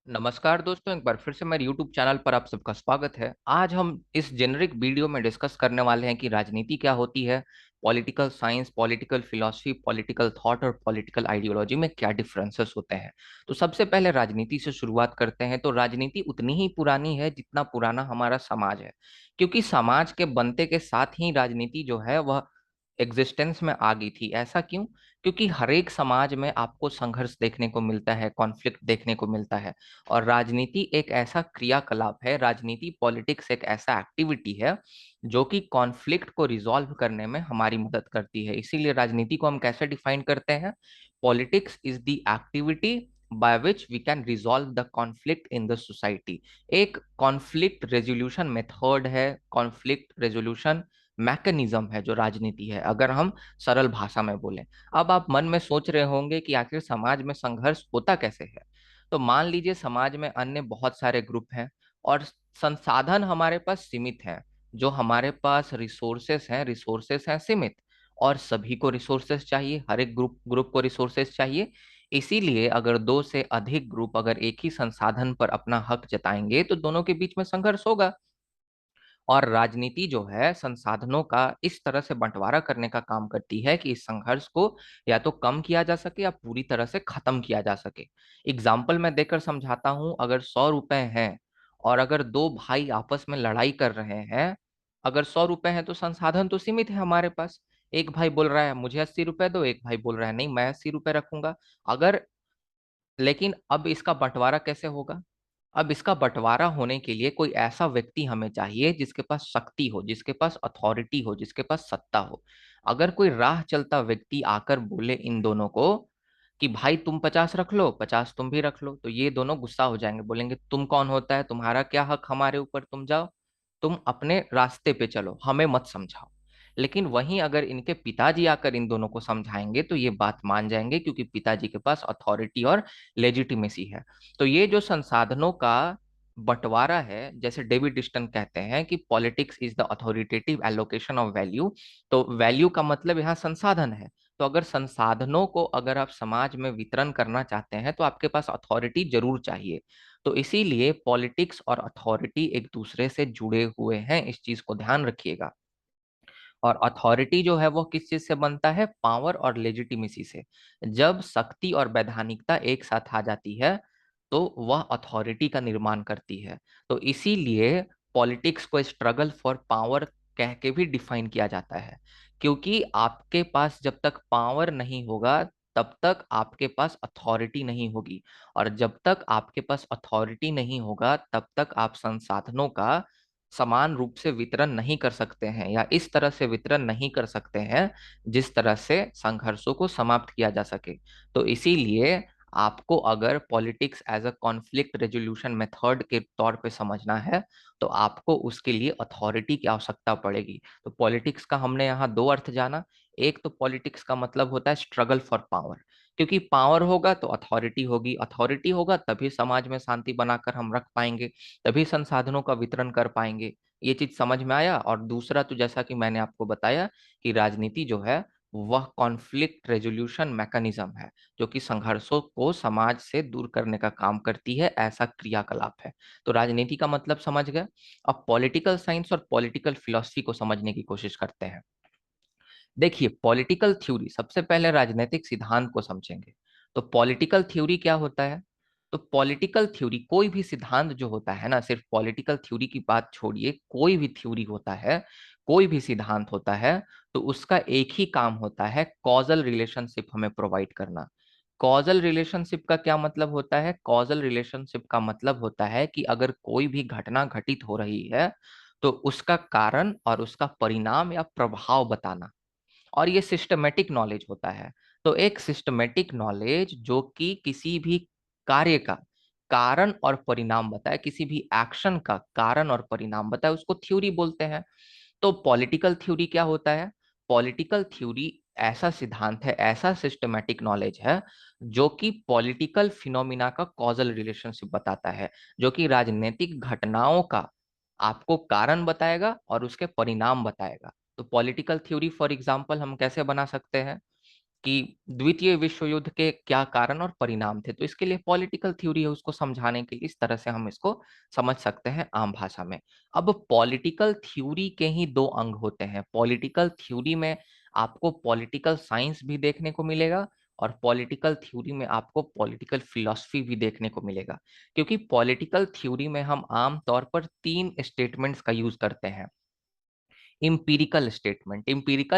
नमस्कार दोस्तों, एक बार फिर से मेरे YouTube चैनल पर आप सबका स्वागत है। आज हम इस जेनरिक वीडियो में डिस्कस करने वाले हैं कि राजनीति क्या होती है, political science, political philosophy, political thought और पॉलिटिकल आइडियोलॉजी में क्या डिफरेंसेस होते हैं। तो सबसे पहले राजनीति से शुरुआत करते हैं। तो राजनीति उतनी ही पुरानी है जितना पुराना हमारा समाज है, क्योंकि समाज के बनते के साथ ही राजनीति जो है वह एग्जिस्टेंस में आ गई थी। ऐसा क्यों? क्योंकि हर एक समाज में आपको संघर्ष देखने को मिलता है, कॉन्फ्लिक्ट देखने को मिलता है। और राजनीति एक ऐसा क्रियाकलाप है, राजनीति पॉलिटिक्स एक ऐसा एक्टिविटी है जो कि कॉन्फ्लिक्ट को रिजॉल्व करने में हमारी मदद करती है। इसीलिए राजनीति को हम कैसे डिफाइन करते हैं? Politics is the activity by which we can resolve the conflict in the society. एक कॉन्फ्लिक्ट रेजोल्यूशन मेथड है, कॉन्फ्लिक्ट रेजोल्यूशन मैकेनिज्म है जो राजनीति है, अगर हम सरल भाषा में बोलें। अब आप मन में सोच रहे होंगे कि आखिर समाज में संघर्ष होता कैसे है। तो मान लीजिए समाज में अन्य बहुत सारे ग्रुप हैं और संसाधन हमारे पास सीमित हैं। जो हमारे पास रिसोर्सेस हैं सीमित, और सभी को रिसोर्सेस चाहिए, हर एक ग्रुप ग्रुप को रिसोर्सेस चाहिए। इसीलिए अगर दो से अधिक ग्रुप अगर एक ही संसाधन पर अपना हक जताएंगे तो दोनों के बीच में संघर्ष होगा। और राजनीति जो है संसाधनों का इस तरह से बंटवारा करने का काम करती है कि इस संघर्ष को या तो कम किया जा सके या पूरी तरह से खत्म किया जा सके। एग्जाम्पल मैं देकर समझाता हूं। अगर 100 रुपए हैं और अगर दो भाई आपस में लड़ाई कर रहे हैं, अगर 100 रुपए हैं तो संसाधन तो सीमित है हमारे पास। एक भाई बोल रहा है मुझे 80 रुपए दो, एक भाई बोल रहा है नहीं मैं 80 रुपए रखूंगा। अगर लेकिन अब इसका बंटवारा कैसे होगा? अब इसका बंटवारा होने के लिए कोई ऐसा व्यक्ति हमें चाहिए जिसके पास शक्ति हो, जिसके पास अथॉरिटी हो, जिसके पास सत्ता हो। अगर कोई राह चलता व्यक्ति आकर बोले इन दोनों को कि भाई तुम 50 रख लो, 50 तुम भी रख लो, तो ये दोनों गुस्सा हो जाएंगे, बोलेंगे तुम कौन होता है, तुम्हारा क्या हक हमारे ऊपर, तुम जाओ, तुम अपने रास्ते पे चलो, हमें मत समझाओ। लेकिन वहीं अगर इनके पिताजी आकर इन दोनों को समझाएंगे तो ये बात मान जाएंगे, क्योंकि पिताजी के पास अथॉरिटी और लेजिटिमेसी है। तो ये जो संसाधनों का बंटवारा है, जैसे डेविड स्टन कहते हैं कि politics is the authoritative allocation of value. तो वैल्यू का मतलब यहाँ संसाधन है। तो अगर संसाधनों को अगर आप समाज में वितरण करना चाहते हैं तो आपके पास अथॉरिटी जरूर चाहिए। तो इसीलिए पॉलिटिक्स और अथॉरिटी एक दूसरे से जुड़े हुए हैं, इस चीज को ध्यान रखिएगा। और अथॉरिटी जो है वो किस चीज से बनता है? पावर और लेजिटिमेसी से। जब शक्ति और वैधानिकता एक साथ आ जाती है तो वह अथॉरिटी का निर्माण करती है। तो इसीलिए पॉलिटिक्स को स्ट्रगल फॉर पावर कह के भी डिफाइन किया जाता है, क्योंकि आपके पास जब तक पावर नहीं होगा तब तक आपके पास अथॉरिटी नहीं होगी। और जब तक आपके पास अथॉरिटी नहीं होगा तब तक आप संसाधनों का समान रूप से वितरण नहीं कर सकते हैं, या इस तरह से वितरण नहीं कर सकते हैं जिस तरह से संघर्षों को समाप्त किया जा सके। तो इसीलिए आपको अगर politics as a conflict resolution method के तौर पे समझना है तो आपको उसके लिए अथॉरिटी की आवश्यकता पड़ेगी। तो पॉलिटिक्स का हमने यहाँ दो अर्थ जाना। एक तो पॉलिटिक्स का मतलब होता है स्ट्रगल फॉर पावर, क्योंकि पावर होगा तो अथॉरिटी होगी, अथॉरिटी होगा तभी समाज में शांति बनाकर हम रख पाएंगे, तभी संसाधनों का वितरण कर पाएंगे। ये चीज समझ में आया? और दूसरा तो जैसा कि मैंने आपको बताया कि राजनीति जो है वह कॉन्फ्लिक्ट रेजोल्यूशन मैकेनिज्म है, जो कि संघर्षों को समाज से दूर करने का काम करती है, ऐसा क्रियाकलाप है। तो राजनीति का मतलब समझ गए। अब पॉलिटिकल साइंस और पॉलिटिकल फिलॉसफी को समझने की कोशिश करते हैं। देखिए, पॉलिटिकल थ्योरी, सबसे पहले राजनीतिक सिद्धांत को समझेंगे। तो पॉलिटिकल थ्योरी क्या होता है? तो पॉलिटिकल थ्योरी कोई भी सिद्धांत जो होता है ना, सिर्फ पॉलिटिकल थ्योरी की बात छोड़िए, कोई भी थ्योरी होता है, कोई भी सिद्धांत होता है, तो उसका एक ही काम होता है, कॉजल रिलेशनशिप हमें प्रोवाइड करना। कॉजल रिलेशनशिप का क्या मतलब होता है? कॉजल रिलेशनशिप का मतलब होता है कि अगर कोई भी घटना घटित हो रही है तो उसका कारण और उसका परिणाम या प्रभाव बताना। और ये सिस्टमेटिक नॉलेज होता है। तो एक सिस्टमेटिक नॉलेज जो कि किसी भी कार्य का कारण और परिणाम बताए, किसी भी एक्शन का कारण और परिणाम बताए, उसको थ्योरी बोलते हैं। तो पॉलिटिकल थ्योरी क्या होता है? पॉलिटिकल थ्योरी ऐसा सिद्धांत है, ऐसा सिस्टमेटिक नॉलेज है जो कि पॉलिटिकल फिनोमिना का कॉजल रिलेशनशिप बताता है, जो कि राजनीतिक घटनाओं का आपको कारण बताएगा और उसके परिणाम बताएगा। तो पॉलिटिकल थ्योरी फॉर एग्जांपल हम कैसे बना सकते हैं कि द्वितीय विश्व युद्ध के क्या कारण और परिणाम थे। तो इसके लिए पॉलिटिकल थ्योरी है, उसको समझाने के लिए इस तरह से हम इसको समझ सकते हैं आम भाषा में। अब पॉलिटिकल थ्योरी के ही दो अंग होते हैं। पॉलिटिकल थ्योरी में आपको पॉलिटिकल साइंस भी देखने को मिलेगा और पॉलिटिकल थ्योरी में आपको पॉलिटिकल फिलॉसफी भी देखने को मिलेगा। क्योंकि पॉलिटिकल थ्योरी में हम आम तौर पर तीन स्टेटमेंट्स का यूज करते हैं। इम्पीरिकल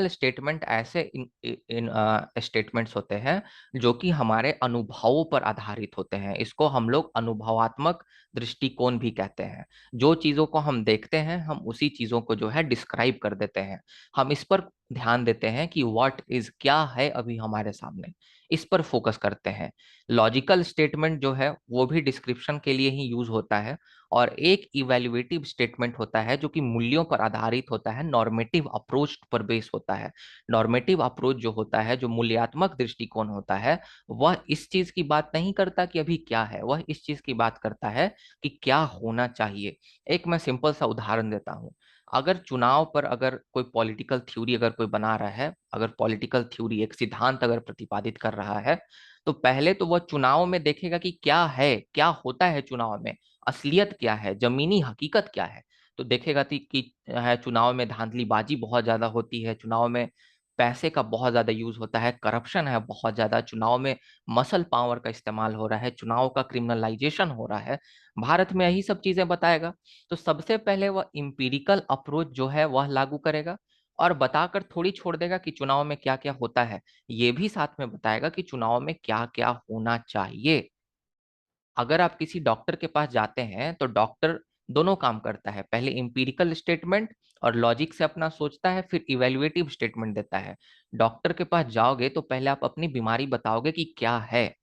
स्टेटमेंट ऐसे इन स्टेटमेंट्स होते हैं जो कि हमारे अनुभवों पर आधारित होते हैं। इसको हम लोग अनुभवात्मक दृष्टिकोण भी कहते हैं। जो चीजों को हम देखते हैं हम उसी चीजों को जो है डिस्क्राइब कर देते हैं। हम इस पर ध्यान देते हैं कि व्हाट इज, क्या है अभी हमारे सामने, इस पर फोकस करते हैं। लॉजिकल स्टेटमेंट जो है वो भी डिस्क्रिप्शन के लिए ही यूज होता है। और एक इवैल्यूएटिव स्टेटमेंट होता है जो कि मूल्यों पर आधारित होता है, नॉर्मेटिव अप्रोच पर बेस होता है। नॉर्मेटिव अप्रोच जो होता है, जो मूल्यात्मक दृष्टिकोण होता है, वह इस चीज की बात नहीं करता कि अभी क्या है, वह इस चीज की बात करता है कि क्या होना चाहिए। एक मैं सिंपल सा उदाहरण देता हूं। अगर चुनाव पर अगर कोई पॉलिटिकल थ्योरी अगर कोई बना रहा है, अगर पॉलिटिकल थ्योरी एक सिद्धांत अगर प्रतिपादित कर रहा है, तो पहले तो वह चुनाव में देखेगा कि क्या है, क्या होता है चुनाव में, असलियत क्या है, जमीनी हकीकत क्या है। तो देखेगा कि है चुनाव में धांधलीबाजी बहुत ज्यादा होती है, चुनाव में पैसे का बहुत ज्यादा यूज होता है, करप्शन है बहुत ज्यादा, चुनाव में मसल पावर का इस्तेमाल हो रहा है, चुनाव का क्रिमिनलाइजेशन हो रहा है। भारत में यही सब चीजें बताएगा। तो सबसे पहले वह इम्पीरिकल अप्रोच जो है वह लागू करेगा और बताकर थोड़ी छोड़ देगा कि चुनाव में क्या क्या होता है, ये भी साथ में बताएगा कि चुनाव में क्या क्या होना चाहिए। अगर आप किसी डॉक्टर के पास जाते हैं तो डॉक्टर दोनों काम करता है, पहले इंपीरिकल स्टेटमेंट और लॉजिक से अपना सोचता है, फिर इवेल्युएटिव स्टेटमेंट देता है। डॉक्टर के पास जाओगे तो पहले आप अपनी बीमारी बताओगे कि क्या है,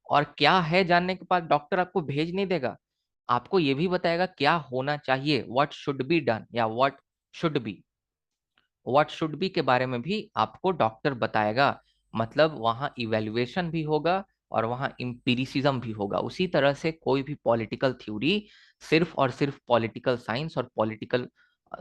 और क्या है जानने के बाद डॉक्टर आपको भेज नहीं देगा, आपको ये भी बताएगा क्या होना चाहिए, व्हाट शुड बी डन या व्हाट शुड बी के बारे में भी आपको डॉक्टर बताएगा। मतलब वहाँ इवेल्युएशन भी होगा और वहाँ इम्पीरिसिज्म भी होगा। उसी तरह से कोई भी पॉलिटिकल थ्योरी सिर्फ और सिर्फ पॉलिटिकल साइंस और पॉलिटिकल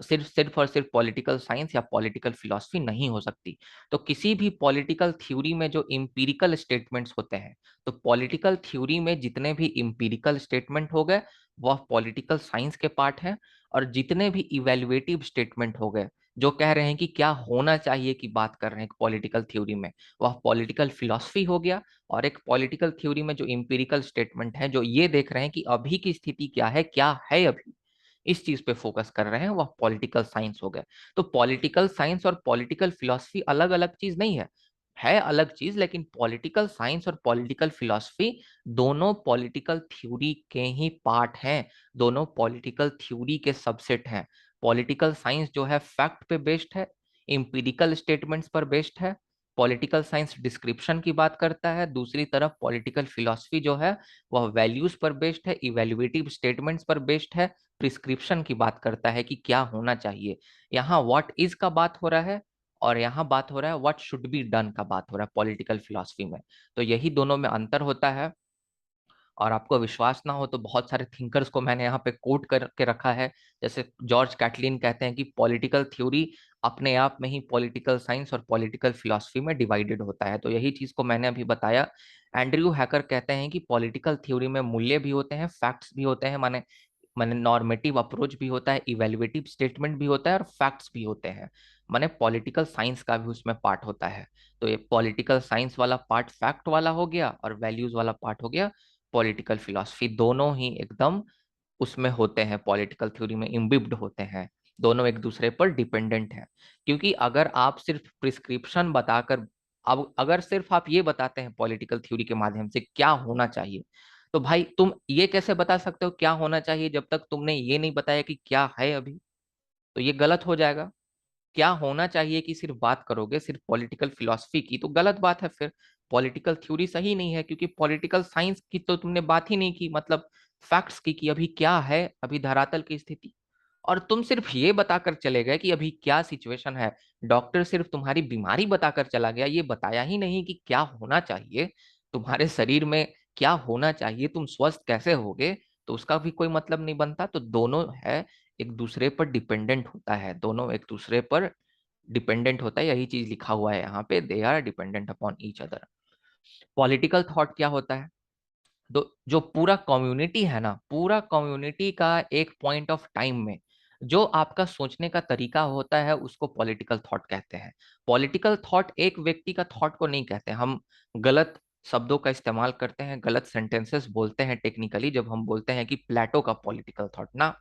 सिर्फ और सिर्फ पॉलिटिकल साइंस या पॉलिटिकल फिलॉसफी नहीं हो सकती। तो किसी भी पॉलिटिकल थ्योरी में जो इम्पीरिकल स्टेटमेंट्स होते हैं, तो पॉलिटिकल थ्योरी में जितने भी इम्पीरिकल स्टेटमेंट हो गए वह पॉलिटिकल साइंस के पार्ट हैं। और जितने भी इवेल्युएटिव स्टेटमेंट हो गए जो कह रहे हैं कि क्या होना चाहिए की बात कर रहे हैं पॉलिटिकल थ्योरी में, वह पॉलिटिकल फिलॉसफी हो गया। और एक पॉलिटिकल थ्योरी में जो इंपिरिकल स्टेटमेंट है जो ये देख रहे हैं कि अभी की स्थिति क्या है अभी, इस चीज पे फोकस कर रहे हैं, वह पॉलिटिकल साइंस हो गए। तो पॉलिटिकल साइंस और पॉलिटिकल फिलॉसफी अलग अलग चीज नहीं है अलग चीज, लेकिन पॉलिटिकल साइंस और पॉलिटिकल फिलॉसफी दोनों पॉलिटिकल थ्योरी के ही पार्ट हैं, दोनों पॉलिटिकल थ्योरी के सबसेट हैं। पॉलिटिकल साइंस जो है फैक्ट पे बेस्ड है, इंपीरिकल स्टेटमेंट्स पर बेस्ड है। पॉलिटिकल साइंस डिस्क्रिप्शन की बात करता है, दूसरी तरफ पॉलिटिकल फिलॉसफी जो है वह वैल्यूज पर बेस्ड है, इवेल्युएटिव स्टेटमेंट्स पर बेस्ड है, प्रिस्क्रिप्शन की बात करता है कि क्या होना चाहिए। यहाँ व्हाट इज का बात हो रहा है और यहाँ बात हो रहा है व्हाट शुड बी डन का बात हो रहा है पॉलिटिकल फिलॉसफी में। तो यही दोनों में अंतर होता है। और आपको विश्वास ना हो तो बहुत सारे थिंकर्स को मैंने यहाँ पे कोट करके रखा है। जैसे जॉर्ज कैटलिन कहते हैं कि पॉलिटिकल थ्योरी अपने आप में ही पॉलिटिकल साइंस और पॉलिटिकल फिलॉसफी में डिवाइडेड होता है। तो यही चीज को मैंने अभी बताया। एंड्रयू हैकर कहते हैं कि पॉलिटिकल थ्योरी में मूल्य भी होते हैं, फैक्ट्स भी होते हैं, माने माने नॉर्मेटिव अप्रोच भी होता है, इवेल्युएटिव स्टेटमेंट भी होता है और फैक्ट्स भी होते हैं। माने पॉलिटिकल साइंस का भी उसमें पार्ट होता है। तो ये पॉलिटिकल साइंस वाला पार्ट फैक्ट वाला हो गया और वैल्यूज वाला पार्ट हो गया पॉलिटिकल फिलॉसफी। दोनों ही एकदम उसमें होते हैं, पॉलिटिकल थ्योरी में इम्बिब्ड होते हैं, दोनों एक दूसरे पर डिपेंडेंट हैं। क्योंकि अगर आप सिर्फ प्रिस्क्रिप्शन बताकर, अब अगर सिर्फ आप ये बताते हैं पॉलिटिकल थ्योरी के माध्यम से क्या होना चाहिए, तो भाई तुम ये कैसे बता सकते हो क्या होना चाहिए जब तक तुमने ये नहीं बताया कि क्या है अभी। तो ये गलत हो जाएगा। क्या होना चाहिए कि सिर्फ बात करोगे सिर्फ पॉलिटिकल फिलॉसफी की तो गलत बात है फिर। पॉलिटिकल थ्योरी सही नहीं है, क्योंकि पॉलिटिकल साइंस की तो तुमने बात ही नहीं की, मतलब फैक्ट्स की कि अभी क्या है, अभी धरातल की स्थिति। और तुम सिर्फ ये बताकर चले गए कि अभी क्या सिचुएशन है, डॉक्टर सिर्फ तुम्हारी बीमारी बताकर चला गया, ये बताया ही नहीं कि क्या होना चाहिए तुम्हारे शरीर में, क्या होना चाहिए, तुम स्वस्थ कैसे होगे। तो उसका भी कोई मतलब नहीं बनता। तो दोनों है एक दूसरे पर डिपेंडेंट होता है, दोनों एक दूसरे पर डिपेंडेंट होता है, यही चीज लिखा हुआ है यहाँ पे, they are dependent upon each other. Political thought क्या होता है? तो जो पूरा कम्युनिटी है ना, पूरा कम्युनिटी का एक पॉइंट ऑफ टाइम में जो आपका सोचने का तरीका होता है उसको पॉलिटिकल थॉट कहते हैं। पॉलिटिकल थॉट एक व्यक्ति का थॉट को नहीं कहते। हम गलत शब्दों का इस्तेमाल करते हैं, गलत सेंटेंसेस बोलते हैं टेक्निकली जब हम बोलते हैं कि प्लेटो का पॉलिटिकल थॉट ना,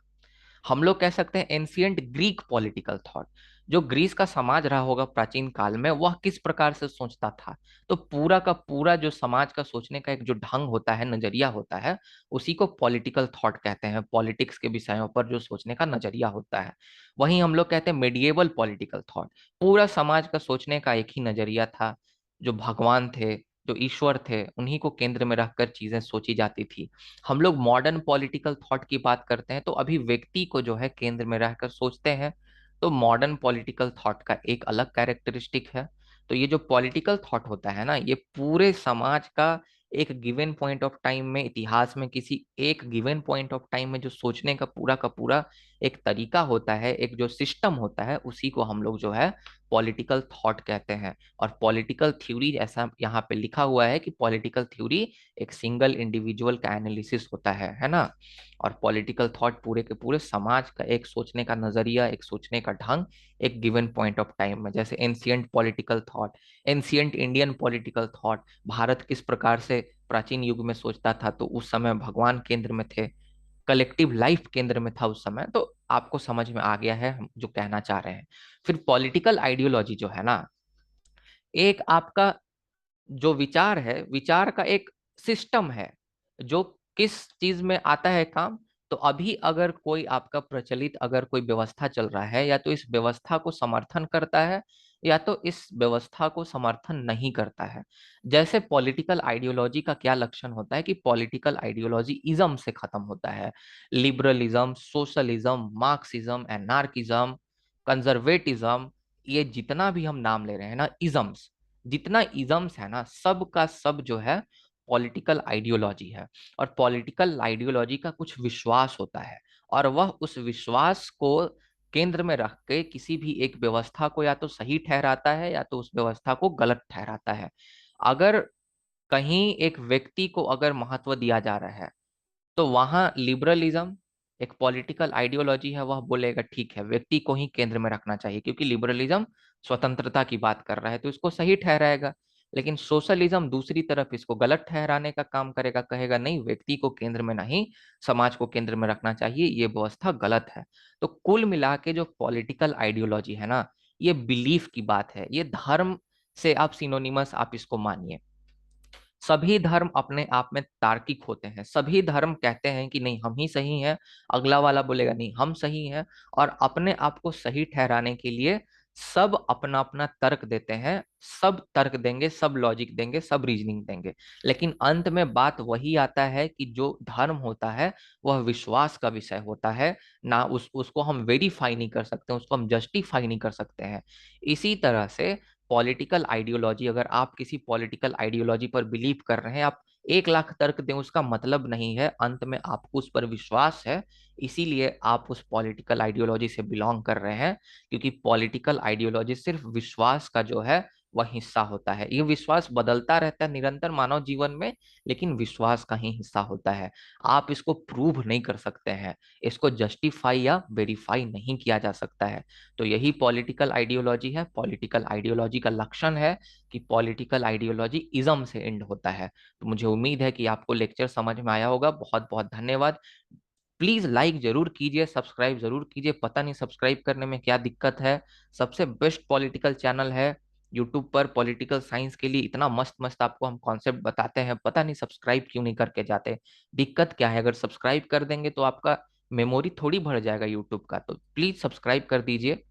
हम लोग कह सकते हैं एंशियंट ग्रीक पॉलिटिकल थॉट। जो ग्रीस का समाज रहा होगा प्राचीन काल में, वह किस प्रकार से सोचता था। तो पूरा का पूरा जो समाज का सोचने का एक जो ढंग होता है, नजरिया होता है, उसी को पॉलिटिकल थॉट कहते हैं। पॉलिटिक्स के विषयों पर जो सोचने का नजरिया होता है, वहीं हम लोग कहते हैं मेडिएवल पॉलिटिकल थॉट। पूरा समाज का सोचने का एक ही नजरिया था। जो भगवान थे, जो ईश्वर थे, उन्हीं को केंद्र में रखकर चीजें सोची जाती थी। हम लोग मॉडर्न पॉलिटिकल थॉट की बात करते हैं तो अभी व्यक्ति को जो है केंद्र में रहकर सोचते हैं। तो मॉडर्न पॉलिटिकल थॉट का एक अलग कैरेक्टरिस्टिक है। तो ये जो पॉलिटिकल थॉट होता है ना, ये पूरे समाज का एक गिवन पॉइंट ऑफ टाइम में, इतिहास में किसी एक गिवन पॉइंट ऑफ टाइम में जो सोचने का पूरा एक तरीका होता है, एक जो सिस्टम होता है, उसी को हम लोग जो है पॉलिटिकल थॉट कहते हैं। और पॉलिटिकल थ्योरी, ऐसा यहाँ पे लिखा हुआ है कि पॉलिटिकल थ्योरी एक सिंगल इंडिविजुअल का एनालिसिस होता है ना। और पॉलिटिकल थॉट पूरे के पूरे समाज का एक सोचने का नजरिया, एक सोचने का ढंग एक गिवन पॉइंट ऑफ टाइम में। जैसे ancient political thought, ancient Indian political thought, Bharat किस प्रकार से प्राचीन युग में सोचता था, तो उस समय भगवान केंद्र में थे, कलेक्टिव लाइफ केंद्र में था उस समय। तो आपको समझ में आ गया है हम जो कहना चाह रहे हैं। फिर पॉलिटिकल आइडियोलॉजी जो है ना, एक आपका जो विचार है, विचार का एक सिस्टम है जो किस चीज में आता है काम। तो अभी अगर कोई आपका प्रचलित अगर कोई व्यवस्था चल रहा है, या तो इस व्यवस्था को समर्थन करता है या तो इस व्यवस्था को समर्थन नहीं करता है। जैसे पॉलिटिकल आइडियोलॉजी का क्या लक्षण होता है कि पॉलिटिकल आइडियोलॉजी इज्म से खत्म होता है। Liberalism, socialism, Marxism, anarchism, conservatism, ये जितना भी हम नाम ले रहे हैं ना इजम्स, जितना इजम्स है ना, सब का सब जो है पॉलिटिकल आइडियोलॉजी है। और पॉलिटिकल आइडियोलॉजी का कुछ विश्वास होता है, और वह उस विश्वास को केंद्र में रख के किसी भी एक व्यवस्था को या तो सही ठहराता है या तो उस व्यवस्था को गलत ठहराता है। अगर कहीं एक व्यक्ति को अगर महत्व दिया जा रहा है, तो वहां लिबरलिज्म एक पॉलिटिकल आइडियोलॉजी है, वह बोलेगा ठीक है, व्यक्ति को ही केंद्र में रखना चाहिए, क्योंकि लिबरलिज्म स्वतंत्रता की बात कर रहा है तो इसको सही ठहराएगा। लेकिन सोशलिज्म दूसरी तरफ इसको गलत ठहराने का काम करेगा, कहेगा नहीं, व्यक्ति को केंद्र में नहीं, समाज को केंद्र में रखना चाहिए, ये व्यवस्था गलत है। तो कुल मिला के जो पॉलिटिकल आइडियोलॉजी है ना, ये बिलीफ की बात है, ये धर्म से आप सिनोनिमस आप इसको मानिए। सभी धर्म अपने आप में तार्किक होते हैं। सभी धर्म कहते हैं कि नहीं, हम ही सही हैं, अगला वाला बोलेगा नहीं, हम सही हैं। और अपने आप को सही ठहराने के लिए सब अपना अपना तर्क देते हैं, सब तर्क देंगे, सब लॉजिक देंगे, सब रीजनिंग देंगे। लेकिन अंत में बात वही आता है कि जो धर्म होता है वह विश्वास का विषय होता है ना। उसको हम वेरीफाई नहीं कर सकते, उसको हम जस्टिफाई नहीं कर सकते हैं। इसी तरह से पॉलिटिकल आइडियोलॉजी, अगर आप किसी पॉलिटिकल आइडियोलॉजी पर बिलीव कर रहे हैं, आप 1 लाख तर्क दें, उसका मतलब नहीं है, अंत में आपको उस पर विश्वास है, इसीलिए आप उस पॉलिटिकल आइडियोलॉजी से बिलोंग कर रहे हैं। क्योंकि पॉलिटिकल आइडियोलॉजी सिर्फ विश्वास का जो है वह हिस्सा होता है। ये विश्वास बदलता रहता है निरंतर मानव जीवन में, लेकिन विश्वास का ही हिस्सा होता है। आप इसको प्रूव नहीं कर सकते हैं, इसको जस्टिफाई या वेरीफाई नहीं किया जा सकता है। तो यही पॉलिटिकल आइडियोलॉजी है। पॉलिटिकल आइडियोलॉजी का लक्षण है कि पॉलिटिकल आइडियोलॉजी इज्म से एंड होता है। तो मुझे उम्मीद है कि आपको लेक्चर समझ में आया होगा। बहुत बहुत धन्यवाद। प्लीज लाइक जरूर कीजिए, सब्सक्राइब जरूर कीजिए। पता नहीं सब्सक्राइब करने में क्या दिक्कत है, सबसे बेस्ट पॉलिटिकल चैनल है यूट्यूब पर। पॉलिटिकल साइंस के लिए इतना मस्त मस्त आपको हम कॉन्सेप्ट बताते हैं, पता नहीं सब्सक्राइब क्यों नहीं करके जाते। दिक्कत क्या है? अगर सब्सक्राइब कर देंगे तो आपका मेमोरी थोड़ी भर जाएगा यूट्यूब का। तो प्लीज सब्सक्राइब कर दीजिए।